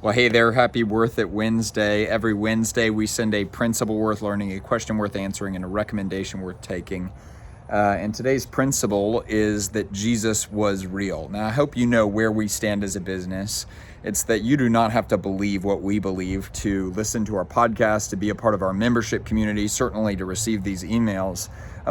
Well, hey there, happy Worth It Wednesday. Every Wednesday we send a principle worth learning, a question worth answering, and a recommendation worth taking. And today's principle is that Jesus was real. Now, I hope you know where we stand as a business. It's that you do not have to believe what we believe to listen to our podcast, to be a part of our membership community, certainly to receive these emails.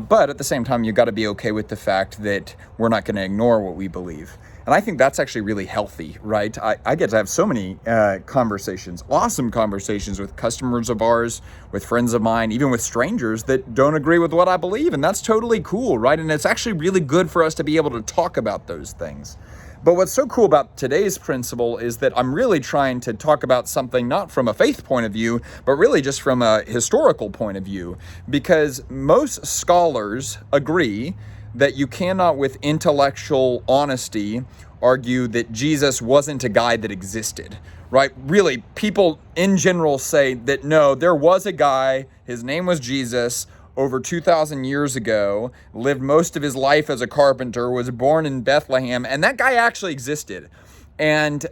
But at the same time, you've got to be okay with the fact that we're not going to ignore what we believe. And I think that's actually really healthy, right? I get to have so many conversations, awesome conversations with customers of ours, with friends of mine, even with strangers that don't agree with what I believe. And that's totally cool, right? And it's actually really good for us to be able to talk about those things. But what's so cool about today's principle is that I'm really trying to talk about something not from a faith point of view, but really just from a historical point of view, because most scholars agree that you cannot, with intellectual honesty, argue that Jesus wasn't a guy that existed, right? Really, people in general say that no, there was a guy, his name was Jesus, over 2,000 years ago, lived most of his life as a carpenter, was born in Bethlehem, and that guy actually existed. And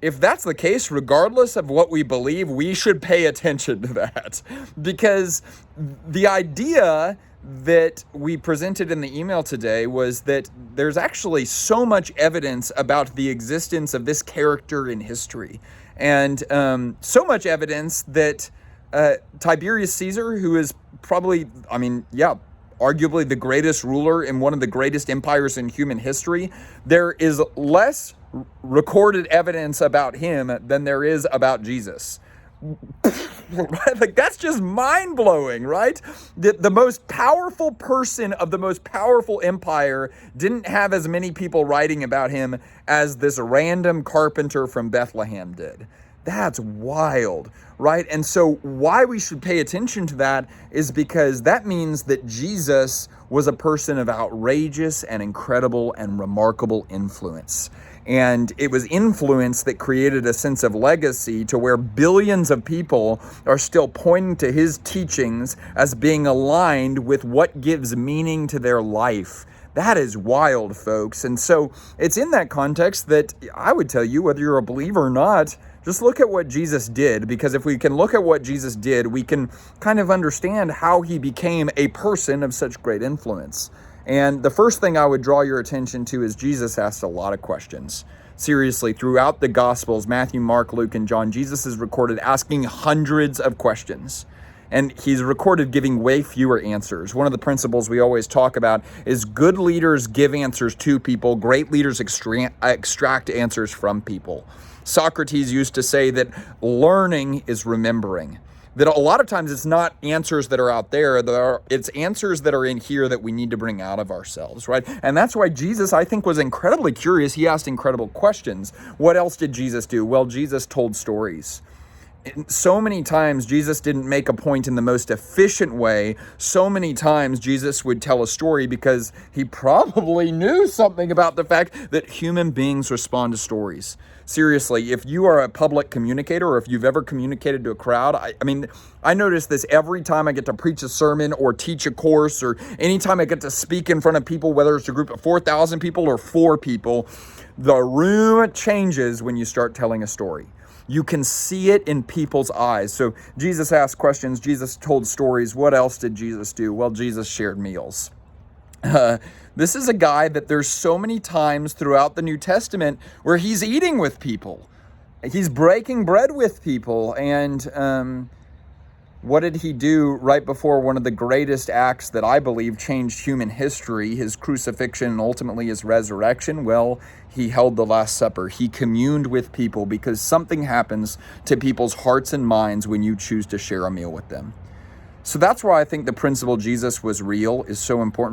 if that's the case, regardless of what we believe, we should pay attention to that. Because the idea that we presented in the email today was that there's actually so much evidence about the existence of this character in history. And so much evidence that Tiberius Caesar, who is probably, arguably the greatest ruler in one of the greatest empires in human history, there is less recorded evidence about him than there is about Jesus. Like, that's just mind-blowing, right? The most powerful person of the most powerful empire didn't have as many people writing about him as this random carpenter from Bethlehem did. That's wild, right? And so why we should pay attention to that is because that means that Jesus was a person of outrageous and incredible and remarkable influence. And it was influence that created a sense of legacy to where billions of people are still pointing to his teachings as being aligned with what gives meaning to their life. That is wild, folks. And so it's in that context that I would tell you, whether you're a believer or not, just look at what Jesus did, because if we can look at what Jesus did, we can kind of understand how he became a person of such great influence. And the first thing I would draw your attention to is Jesus asked a lot of questions. Seriously, throughout the Gospels, Matthew, Mark, Luke, and John, Jesus is recorded asking hundreds of questions. And he's recorded giving way fewer answers. One of the principles we always talk about is good leaders give answers to people, great leaders extract answers from people. Socrates used to say that learning is remembering. That a lot of times it's not answers that are out there, it's answers that are in here that we need to bring out of ourselves, right? And that's why Jesus, I think, was incredibly curious. He asked incredible questions. What else did Jesus do? Well, Jesus told stories. So many times Jesus didn't make a point in the most efficient way. So many times Jesus would tell a story because he probably knew something about the fact that human beings respond to stories. Seriously, if you are a public communicator or if you've ever communicated to a crowd, I notice this every time I get to preach a sermon or teach a course or anytime I get to speak in front of people, whether it's a group of 4,000 people or 4 people, the room changes when you start telling a story. You can see it in people's eyes. So Jesus asked questions. Jesus told stories. What else did Jesus do? Well, Jesus shared meals. This is a guy that there's so many times throughout the New Testament where he's eating with people. He's breaking bread with people. And what did he do right before one of the greatest acts that I believe changed human history, his crucifixion and ultimately his resurrection? Well, he held the Last Supper. He communed with people because something happens to people's hearts and minds when you choose to share a meal with them. So that's why I think the principle Jesus was real is so important.